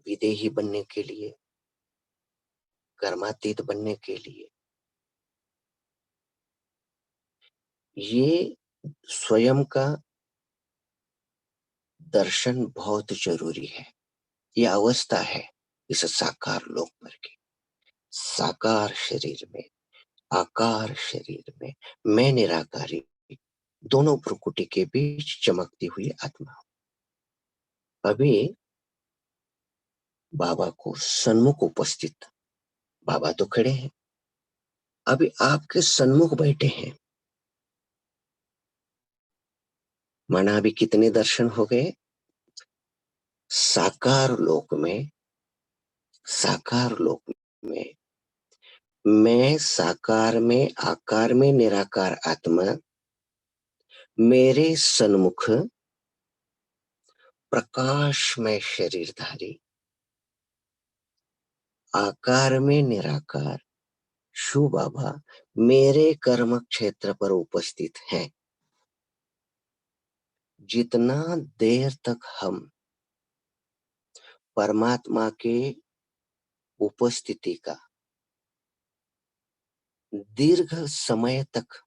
विदेही बनने के लिए, कर्मातीत बनने के लिए, ये स्वयं का दर्शन बहुत जरूरी है। यह अवस्था है इस साकार लोक पर की। साकार शरीर में, आकार शरीर में मैं निराकारी, दोनों प्रकृति के बीच चमकती हुई आत्मा। अभी बाबा को सन्मुख उपस्थित, बाबा तो खड़े हैं, अभी आपके सन्मुख बैठे हैं। माना अभी कितने दर्शन हो गए, साकार लोक में, साकार लोक में मैं साकार में, आकार में निराकार आत्मा मेरे सन्मुख प्रकाशमय शरीरधारी, आकार में निराकार शिव बाबा मेरे कर्म क्षेत्र पर उपस्थित हैं। जितना देर तक हम परमात्मा के उपस्थिति का दीर्घ समय तक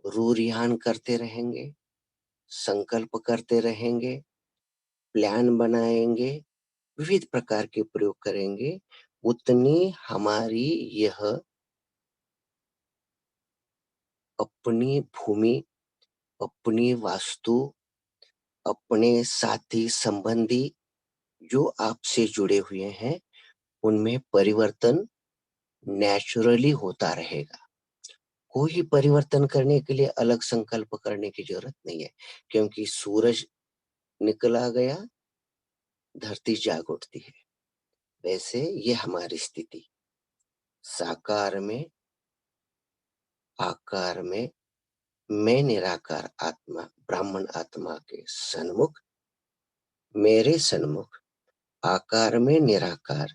रूरियान करते रहेंगे, संकल्प करते रहेंगे, प्लान बनाएंगे, विविध प्रकार के प्रयोग करेंगे, उतनी हमारी यह अपनी भूमि, अपनी वास्तु, अपने साथी संबंधी जो आपसे जुड़े हुए हैं, उनमें परिवर्तन नेचुरली होता रहेगा। कोई परिवर्तन करने के लिए अलग संकल्प करने की जरूरत नहीं है, क्योंकि सूरज निकला गया, धरती जाग उठती है। वैसे ये हमारी स्थिति, साकार में, आकार में मैं निराकार आत्मा, ब्राह्मण आत्मा के सन्मुख, मेरे सन्मुख आकार में निराकार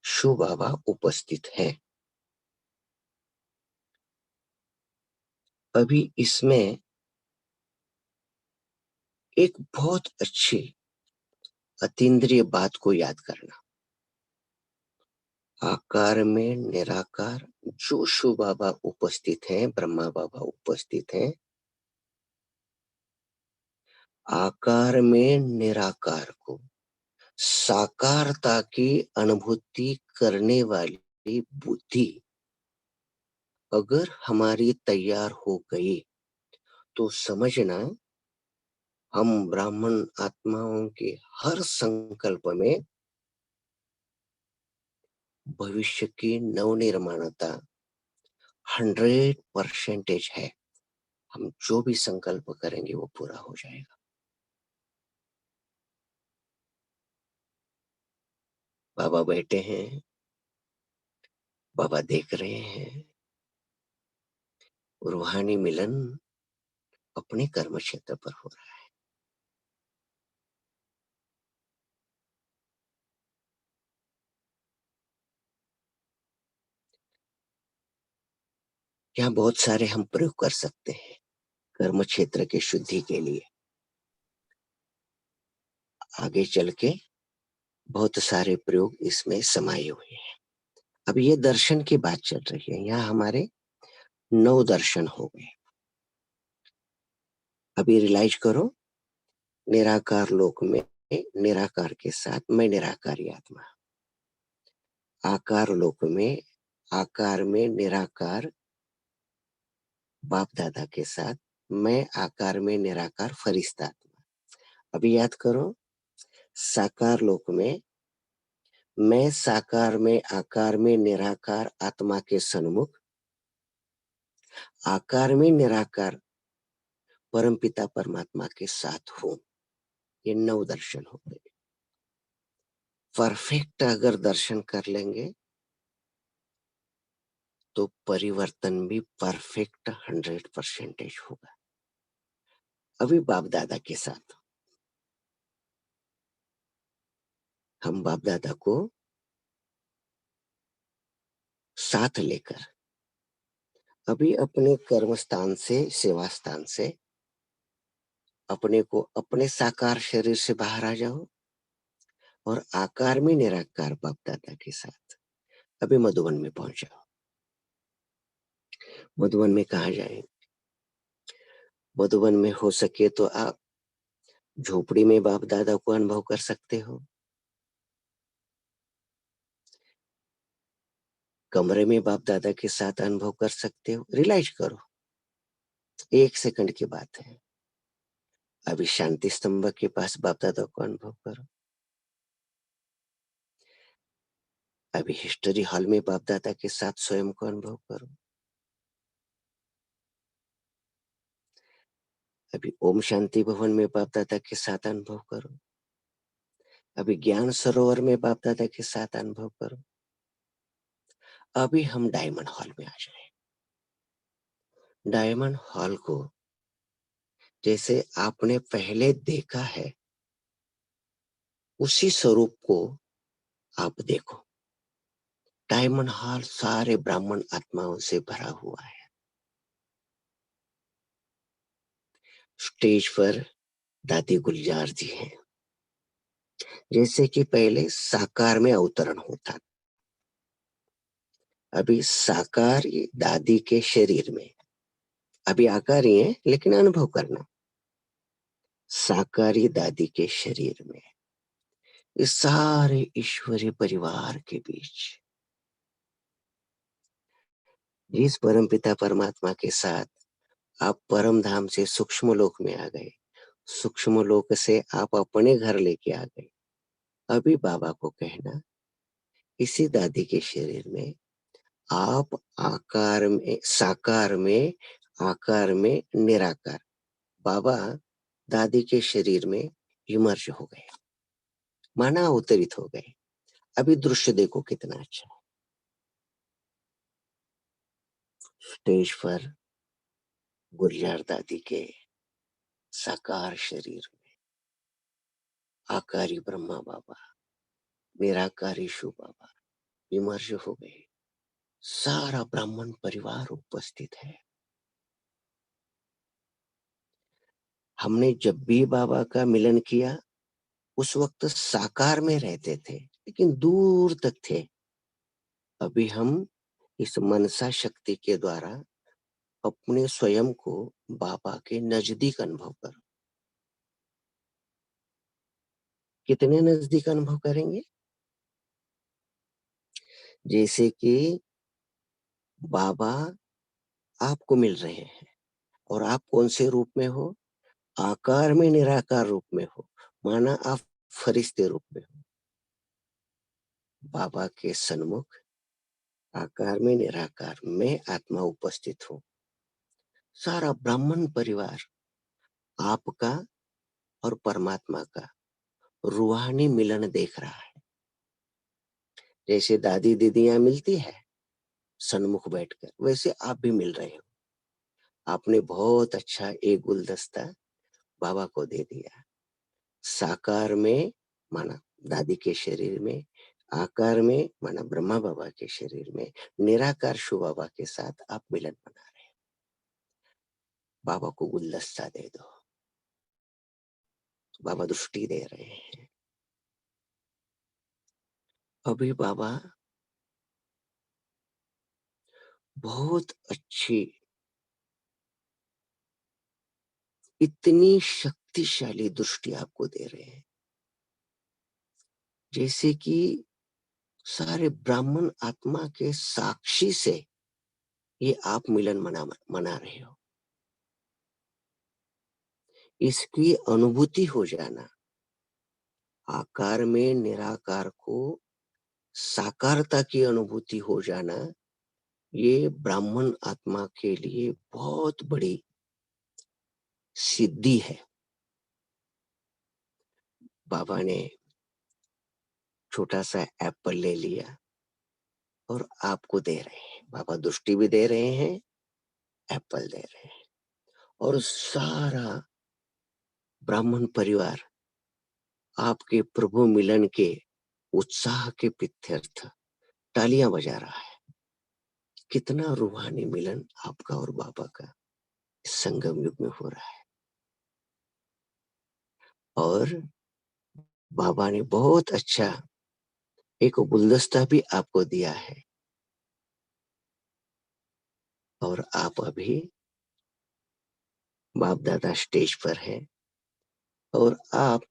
शिव बाबा उपस्थित हैं। अभी इसमें एक बहुत अच्छी अतीन्द्रिय बात को याद करना, आकार में निराकार जो शिव बाबा उपस्थित हैं, ब्रह्मा बाबा उपस्थित हैं, आकार में निराकार को साकारता की अनुभूति करने वाली बुद्धि अगर हमारी तैयार हो गई तो समझना हम ब्राह्मण आत्माओं के हर संकल्प में भविष्य की नवनिर्माणता 100% है। हम जो भी संकल्प करेंगे वो पूरा हो जाएगा। बाबा बैठे हैं, बाबा देख रहे हैं, रूहानी मिलन अपने कर्म क्षेत्र पर हो रहा है। यहाँ बहुत सारे हम प्रयोग कर सकते हैं कर्म क्षेत्र के शुद्धि के लिए। आगे चल के बहुत सारे प्रयोग इसमें समाये हुए हैं। अब ये दर्शन की बात चल रही है। यहाँ हमारे 9 दर्शन हो गए। अभी रियलाइज करो, निराकार लोक में निराकार के साथ मैं निराकारी आत्मा, आकार लोक में आकार में निराकार बाप दादा के साथ मैं आकार में निराकार फरिश्ता आत्मा। अभी याद करो, साकार लोक में मैं साकार में आकार में निराकार आत्मा के सन्मुख आकार में निराकार परमपिता परमात्मा के साथ हूं। ये 9 दर्शन हो गए। परफेक्ट अगर दर्शन कर लेंगे तो परिवर्तन भी परफेक्ट 100% होगा। अभी बाप दादा के साथ हम बाप दादा को साथ लेकर अभी अपने कर्म स्थान से सेवा स्थान से अपने को अपने साकार शरीर से बाहर आ जाओ और आकार में निराकार बाप दादा के साथ अभी मधुबन में पहुंच जाओ। मधुबन में कहा जाए? मधुबन में हो सके तो आप झोपड़ी में बाप दादा को अनुभव कर सकते हो, कमरे में बाप दादा के साथ अनुभव कर सकते हो। रियलाइज करो, 1 सेकंड की बात है। अभी शांति स्तंभ के पास बाप दादा को अनुभव करो। अभी हिस्ट्री हॉल में बाप दादा के साथ स्वयं को अनुभव करो। अभी ओम शांति भवन में बाप दादा के साथ अनुभव करो। अभी ज्ञान सरोवर में बाप दादा के साथ अनुभव करो। अभी हम डायमंड हॉल में आ जाए। डायमंड हॉल को जैसे आपने पहले देखा है उसी स्वरूप को आप देखो। डायमंड हॉल सारे ब्राह्मण आत्माओं से भरा हुआ है। स्टेज पर दादी गुलजार जी हैं। जैसे कि पहले साकार में अवतरण होता, अभी साकार ये दादी के शरीर में, अभी आकार ही है लेकिन अनुभव करना, साकारी दादी के शरीर में इस सारे ईश्वरीय परिवार के बीच जिस परमपिता परमात्मा के साथ आप परम धाम से सूक्ष्म लोक में आ गए, सूक्ष्म लोक से आप अपने घर लेके आ गए। अभी बाबा को कहना, इसी दादी के शरीर में आप आकार में साकार में आकार में निराकार बाबा दादी के शरीर में इमर्ज हो गए, माना अवतरित हो गए। अभी दृश्य देखो कितना अच्छा है। स्टेज पर गुलजार दादी के साकार शरीर में आकारी ब्रह्मा बाबा निराकारी शिव बाबा इमर्ज हो गए। सारा ब्राह्मण परिवार उपस्थित है। हमने जब भी बाबा का मिलन किया उस वक्त साकार में रहते थे लेकिन दूर तक थे। अभी हम इस मनसा शक्ति के द्वारा अपने स्वयं को बाबा के नजदीक अनुभव करो। कितने नजदीक अनुभव करेंगे? जैसे कि बाबा आपको मिल रहे हैं और आप कौन से रूप में हो? आकार में निराकार रूप में हो, माना आप फरिश्ते रूप में हो। बाबा के सन्मुख आकार में निराकार मैं आत्मा उपस्थित हूँ। सारा ब्राह्मण परिवार आपका और परमात्मा का रूहानी मिलन देख रहा है। जैसे दादी दीदियां मिलती है सन्मुख बैठकर, वैसे आप भी मिल रहे हो। आपने बहुत अच्छा एक गुलदस्ता बाबा को दे दिया। साकार में माना दादी के शरीर में, आकार में माना ब्रह्मा बाबा के शरीर में, निराकार शिव बाबा के साथ आप मिलन बना रहे हैं। बाबा को गुलदस्ता दे दो। बाबा दृष्टि दे रहे हैं। अभी बाबा बहुत अच्छी, इतनी शक्तिशाली दृष्टि आपको दे रहे हैं, जैसे कि सारे ब्राह्मण आत्मा के साक्षी से ये आप मिलन मना रहे हो। इसकी अनुभूति हो जाना, आकार में निराकार को साकारता की अनुभूति हो जाना, ये ब्राह्मण आत्मा के लिए बहुत बड़ी सिद्धि है। बाबा ने छोटा सा एप्पल ले लिया और आपको दे रहे हैं। बाबा दृष्टि भी दे रहे हैं, एप्पल दे रहे हैं, और सारा ब्राह्मण परिवार आपके प्रभु मिलन के उत्साह के प्रीत्यर्थ तालियां बजा रहा है। कितना रूहानी मिलन आपका और बाबा का इस संगम युग में हो रहा है। और बाबा ने बहुत अच्छा एक गुलदस्ता भी आपको दिया है, और आप अभी बाप दादा स्टेज पर हैं और आप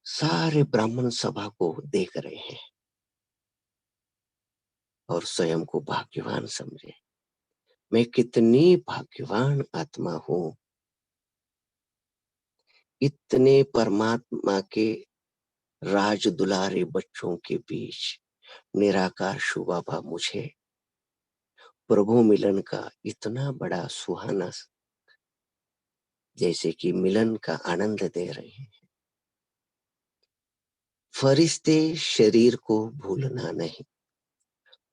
सारे ब्राह्मण सभा को देख रहे हैं और स्वयं को भाग्यवान समझे। मैं कितनी भाग्यवान आत्मा हूं, इतने परमात्मा के राज दुलारे बच्चों के बीच निराकार शिव बाबा मुझे प्रभु मिलन का इतना बड़ा सुहाना जैसे कि मिलन का आनंद दे रहे हैं। फरिश्ते शरीर को भूलना नहीं,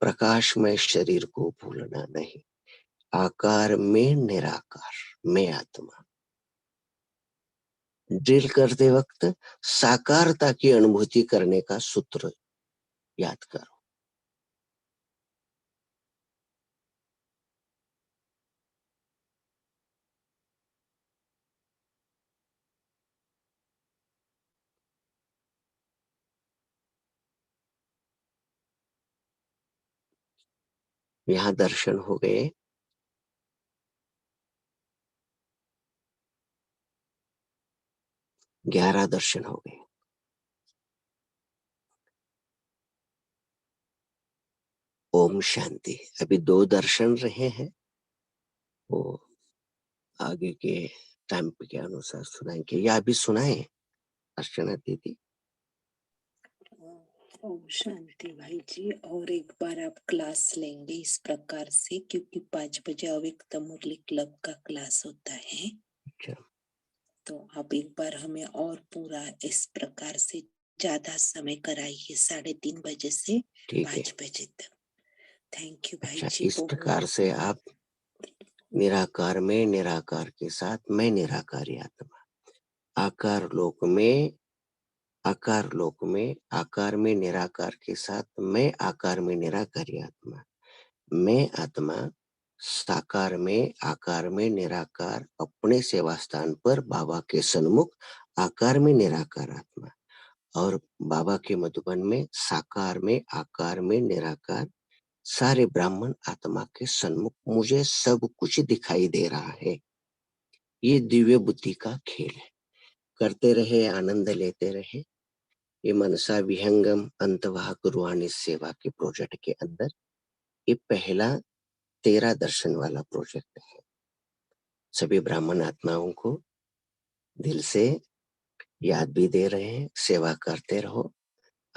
प्रकाशमय शरीर को भूलना नहीं, आकार में निराकार मैं आत्मा। ड्रिल करते वक्त साकारता की अनुभूति करने का सूत्र याद करो। यहाँ दर्शन हो गए। ग्यारह दर्शन हो गए। ओम शांति। अभी दो दर्शन रहे हैं, वो आगे के टाइम के अनुसार सुनाएंगे, या अभी सुनाए अर्चना दीदी? ओम शांति भाई जी। और एक बार आप क्लास लेंगे इस प्रकार से, क्योंकि 5 बजे अव्यक्त मुरली क्लब का क्लास होता है। अच्छा, तो आप एक बार हमें और पूरा इस प्रकार से ज्यादा समय कराइए, 3:30 बजे से ठीक है। 5 बजे तक। थैंक यू भाई अच्छा, जी। इस प्रकार से आप निराकार में निराकार के साथ मैं निराकारी आत्मा, आकार लोक में आकार लोक में आकार में निराकार के साथ मैं आकार में निराकारी आत्मा, मैं आत्मा साकार में आकार में निराकार अपने सेवा स्थान पर बाबा के सन्मुख आकार में निराकार आत्मा, और बाबा के मधुबन में साकार में आकार में निराकार सारे ब्राह्मण आत्मा के सन्मुख मुझे सब कुछ दिखाई दे रहा है। ये दिव्य बुद्धि का खेल है। करते रहे, आनंद लेते रहे। ये मनसा विहंगम अंतवाहक रूहानी सेवा के प्रोजेक्ट के अंदर ये पहला 13 दर्शन वाला प्रोजेक्ट है। सभी ब्राह्मण आत्माओं को दिल से याद भी दे रहे हैं, सेवा करते रहो,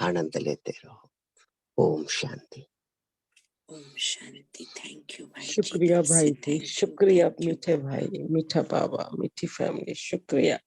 आनंद लेते रहो। ओम शांति। ओम शांति। थैंक यू भाई जी, शुक्रिया दिल से भाई जी, थैंक यू, शुक्रिया थैंक यू। मीठे भाई, मीठा बाबा, मीठी फैमिली, शुक्रिया।